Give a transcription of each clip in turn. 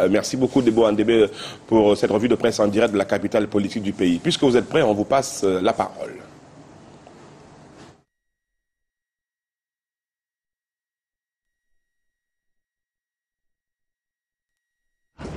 Merci beaucoup Debo Andébé pour cette revue de presse en direct de la capitale politique du pays. Puisque vous êtes prêts, on vous passe la parole.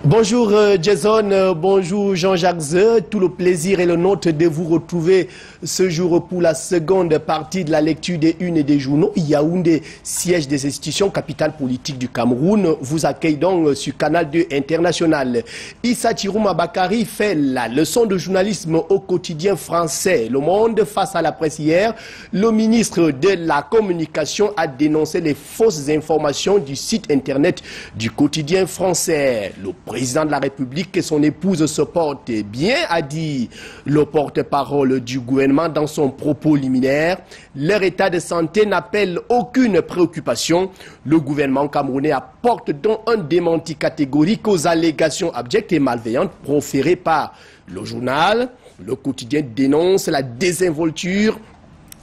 Bonjour Jason, bonjour Jean-Jacques Zeu. Tout le plaisir et le nôtre de vous retrouver ce jour pour la seconde partie de la lecture des unes et des journaux. Yaoundé, siège des institutions, capitale politique du Cameroun, vous accueille donc sur Canal 2 International. Issa Chirouma Bakari fait la leçon de journalisme au quotidien français. Le Monde, face à la presse hier, le ministre de la Communication a dénoncé les fausses informations du site internet du quotidien français. Le président de la République et son épouse se portent bien, a dit le porte-parole du gouvernement dans son propos liminaire. Leur état de santé n'appelle aucune préoccupation. Le gouvernement camerounais apporte donc un démenti catégorique aux allégations abjectes et malveillantes proférées par le journal. Le quotidien dénonce la désinvolture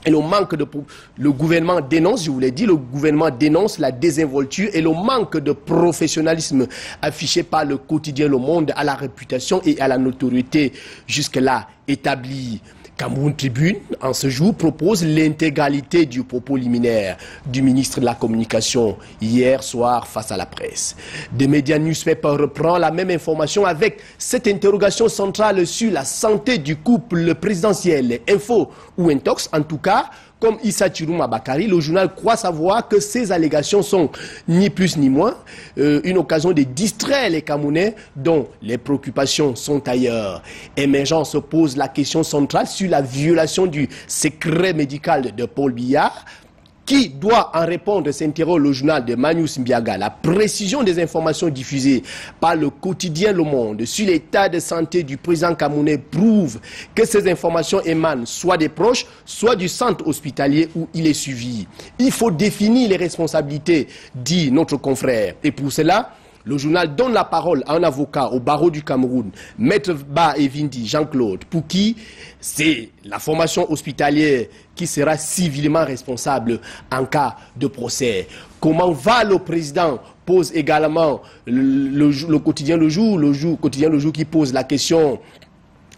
et le manque de... Le gouvernement dénonce, je vous l'ai dit, le gouvernement dénonce la désinvolture et le manque de professionnalisme affiché par le quotidien Le Monde à la réputation et à la notoriété jusque-là établie. Cameroun Tribune, en ce jour, propose l'intégralité du propos liminaire du ministre de la Communication hier soir face à la presse. Des médias Newspaper reprend la même information avec cette interrogation centrale sur la santé du couple présidentiel. Info ou Intox, en tout cas, comme Issa Chirouma Bakari, le journal croit savoir que ces allégations sont ni plus ni moins une occasion de distraire les Camerounais dont les préoccupations sont ailleurs. Émergence pose la question centrale sur la violation du secret médical de Paul Biya. Qui doit en répondre, s'interroge le journal de Manius Mbiaga. La précision des informations diffusées par le quotidien Le Monde sur l'état de santé du président camerounais prouve que ces informations émanent soit des proches, soit du centre hospitalier où il est suivi. Il faut définir les responsabilités, dit notre confrère. Et pour cela, le journal donne la parole à un avocat au barreau du Cameroun, Maître Ba Evindi Jean-Claude, pour qui c'est la formation hospitalière qui sera civilement responsable en cas de procès. Comment va le président pose également le quotidien Le Jour qui pose la question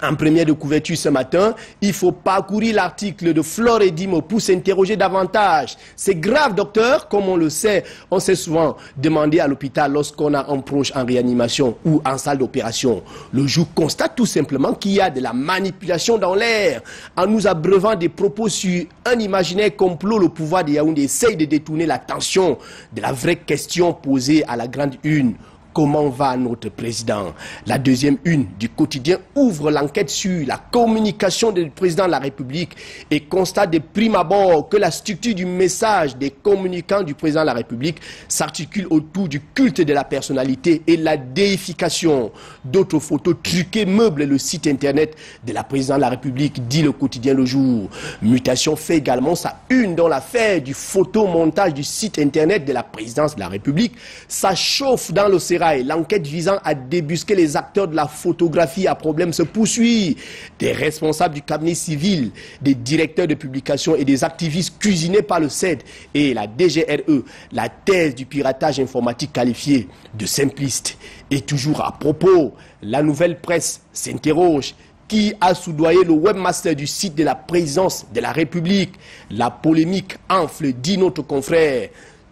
en première de couverture ce matin. Il faut parcourir l'article de Flore Edimo pour s'interroger davantage. C'est grave, docteur, comme on le sait. On s'est souvent demandé à l'hôpital lorsqu'on a un proche en réanimation ou en salle d'opération. Le Jour constate tout simplement qu'il y a de la manipulation dans l'air. En nous abreuvant des propos sur un imaginaire complot, le pouvoir de Yaoundé essaye de détourner l'attention de la vraie question posée à la grande une. Comment va notre président? La deuxième une du quotidien ouvre l'enquête sur la communication du président de la République et constate de prime abord que la structure du message des communicants du président de la République s'articule autour du culte de la personnalité et la déification. D'autres photos truquées meublent le site internet de la présidente de la République, dit le quotidien Le Jour. Mutation fait également sa une dans l'affaire du photomontage du site internet de la présidence de la République. Ça chauffe dans le sérail. L'enquête visant à débusquer les acteurs de la photographie à problème se poursuit. Des responsables du cabinet civil, des directeurs de publication et des activistes cuisinés par le CED et la DGRE, la thèse du piratage informatique qualifiée de simpliste. Et toujours à propos, la nouvelle presse s'interroge. Qui a soudoyé le webmaster du site de la présidence de la République? La polémique enfle, dit notre confrère.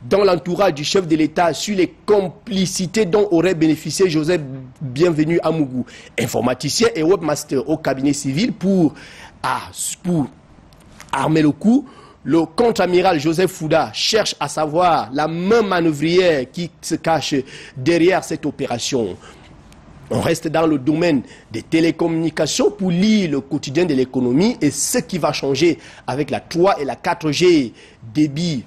Dans l'entourage du chef de l'État sur les complicités dont aurait bénéficié Joseph Bienvenu Amougou, informaticien et webmaster au cabinet civil pour armer le coup. Le contre-amiral Joseph Fouda cherche à savoir la main manœuvrière qui se cache derrière cette opération. On reste dans le domaine des télécommunications pour lire le quotidien de l'économie et ce qui va changer avec la 3 et la 4G, débit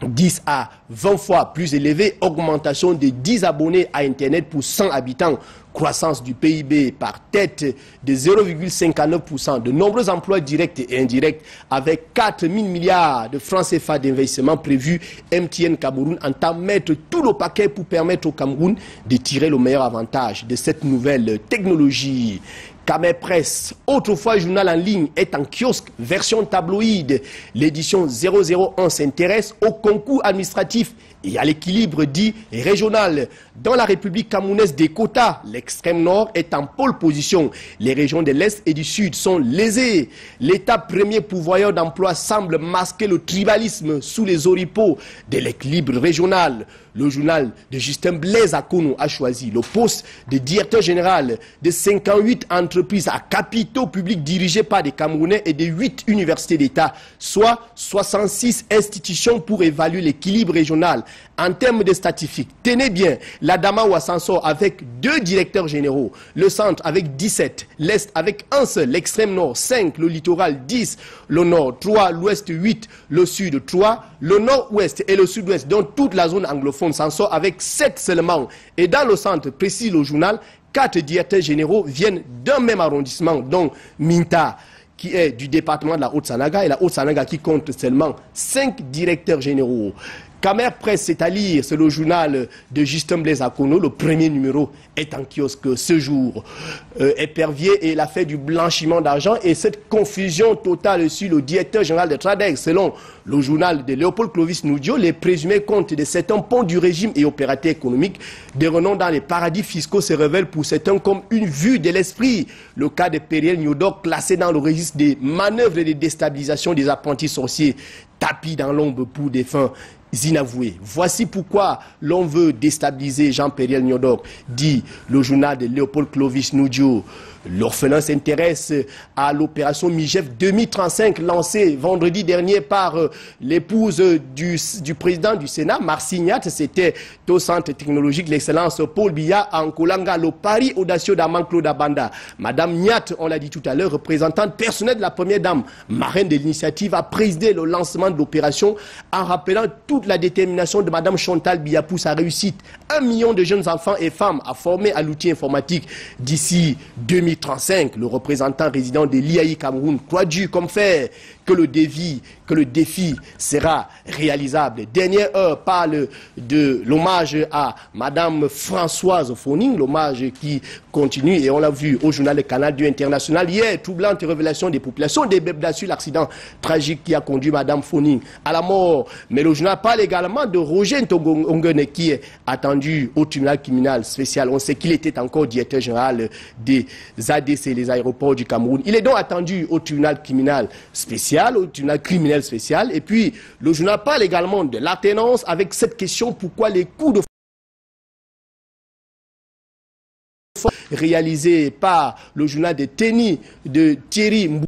10 à 20 fois plus élevé, augmentation de 10 abonnés à Internet pour 100 habitants, croissance du PIB par tête de 0,59%, de nombreux emplois directs et indirects avec 4 000 milliards de francs CFA d'investissement prévus. MTN Cameroun entend mettre tout le paquet pour permettre au Cameroun de tirer le meilleur avantage de cette nouvelle technologie. Camer Presse, autrefois journal en ligne, est en kiosque, version tabloïde. L'édition 001 s'intéresse au concours administratif et à l'équilibre dit régional. Dans la République camerounaise des quotas, l'extrême nord est en pole position. Les régions de l'Est et du Sud sont lésées. L'État premier pourvoyeur d'emploi semble masquer le tribalisme sous les oripeaux de l'équilibre régional. Le journal de Justin Blaise Akono a choisi le poste de directeur général de 58 entreprises à capitaux publics dirigées par des Camerounais et de 8 universités d'État, soit 66 institutions pour évaluer l'équilibre régional. En termes de statistiques, tenez bien, la Damawa s'en sort avec 2 directeurs généraux, le centre avec 17, l'Est avec 1 seul, l'extrême nord 5, le littoral 10, le nord 3, l'ouest 8, le sud 3, le nord-ouest et le sud-ouest, dont toute la zone anglophone s'en sort avec 7 seulement. Et dans le centre, précise le journal, 4 directeurs généraux viennent d'un même arrondissement, dont Minta, qui est du département de la Haute-Sanaga, et la Haute-Sanaga qui compte seulement 5 directeurs généraux. Camer Presse, c'est à lire, c'est le journal de Justin Blaise Akono. Le premier numéro est en kiosque ce jour. Épervier et l'affaire du blanchiment d'argent et cette confusion totale sur le directeur général de Tradex. Selon le journal de Léopold Clovis Noudio, les présumés comptes de certains ponts du régime et opérateurs économiques de renom dans les paradis fiscaux se révèlent pour certains comme une vue de l'esprit. Le cas de Periel Nyodok, classé dans le registre des manœuvres de déstabilisation des apprentis sorciers, tapis dans l'ombre pour des fins inavouées. Voici pourquoi l'on veut déstabiliser Jean Periel Nyodok, dit le journal de Léopold Clovis Noudio. L'orphelin s'intéresse à l'opération MIGEF 2035 lancée vendredi dernier par l'épouse du président du Sénat, Marcy Nyat. C'était au centre technologique l'excellence Paul Biya à Nkolanga, le pari audacieux d'Aman Claude Abanda. Madame Nyat, on l'a dit tout à l'heure, représentante personnelle de la première dame, marraine de l'initiative, a présidé le lancement de l'opération en rappelant toute la détermination de Madame Chantal Biya pour sa réussite. 1 million de jeunes enfants et femmes à former à l'outil informatique d'ici 2035. Le représentant résident de l'IAI Cameroun croit dur comme fer que le défi sera réalisable. Dernière heure parle de l'hommage à Madame Françoise Foning, l'hommage qui continue et on l'a vu au journal Le Canal du International hier, troublante révélation des populations des Bebda sur l'accident tragique qui a conduit Madame Foning à la mort. Mais le journal parle également de Roger Ntongone qui est attendu au tribunal criminel spécial. On sait qu'il était encore directeur général des ADC, les aéroports du Cameroun. Il est donc attendu au tribunal criminel spécial, au tribunal criminel spécial. Et puis, le journal parle également de l'attenance avec cette question: pourquoi les coups de réalisés par le journal de Téni de Thierry Mbou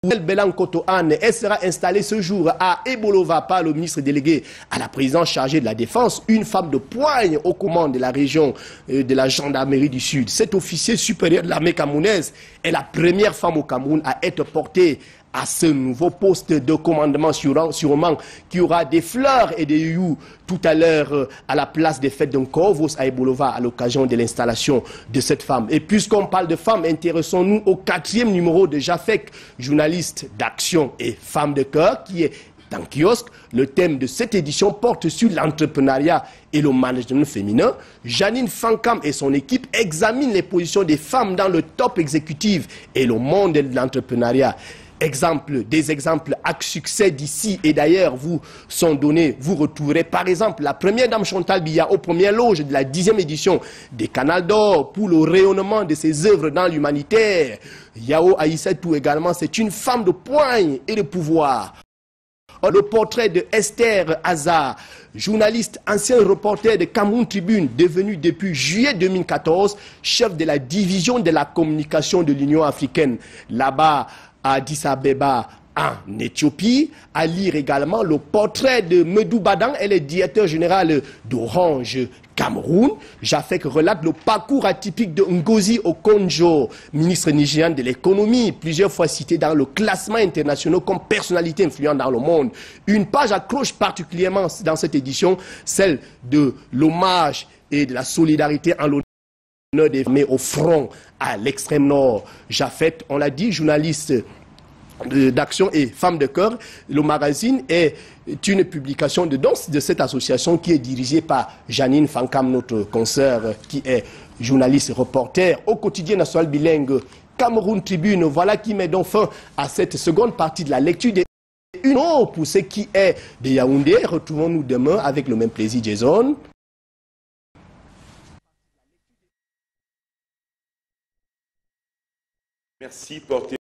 Belankoto Anne, elle sera installée ce jour à Ebolova par le ministre délégué à la présidence chargée de la défense, une femme de poigne aux commandes de la région de la gendarmerie du Sud. Cet officier supérieur de l'armée camerounaise est la première femme au Cameroun à être portée à ce nouveau poste de commandement, sûrement qui aura des fleurs et des you tout à l'heure à la place des fêtes d'Nkovos à Ebolova à l'occasion de l'installation de cette femme. Et puisqu'on parle de femmes, intéressons-nous au 4e numéro de Jafek, journaliste d'action et femme de cœur, qui est en kiosque. Le thème de cette édition porte sur l'entrepreneuriat et le management féminin. Janine Fankam et son équipe examinent les positions des femmes dans le top exécutif et le monde de l'entrepreneuriat. Des exemples à succès d'ici et d'ailleurs vous sont donnés. Vous retrouverez par exemple la première dame Chantal Biya aux premières loges de la 10e édition des Canals d'Or pour le rayonnement de ses œuvres dans l'humanitaire. Yao Aïssatou également, c'est une femme de poigne et de pouvoir. Le portrait de Esther Hazard, journaliste, ancien reporter de Cameroun Tribune, devenu depuis juillet 2014 chef de la division de la communication de l'Union africaine. Là-bas, à Addis Abeba, en Éthiopie. À lire également le portrait de Medou Badan, elle est directeur général d'Orange Cameroun. Jafek relate le parcours atypique de Ngozi Okonjo, ministre nigérian de l'économie, plusieurs fois cité dans le classement international comme personnalité influente dans le monde. Une page accroche particulièrement dans cette édition, celle de l'hommage et de la solidarité en l'honneur des femmes au front à l'extrême nord. Jafet, on l'a dit, journaliste d'action et femme de cœur. Le magazine est une publication de danse de cette association qui est dirigée par Janine Fankam, notre consoeur qui est journaliste et reporter au quotidien national bilingue Cameroun Tribune. Voilà qui met donc fin à cette seconde partie de la lecture des une. Pour ce qui est de Yaoundé, retrouvons-nous demain avec le même plaisir, Jason. Merci, portez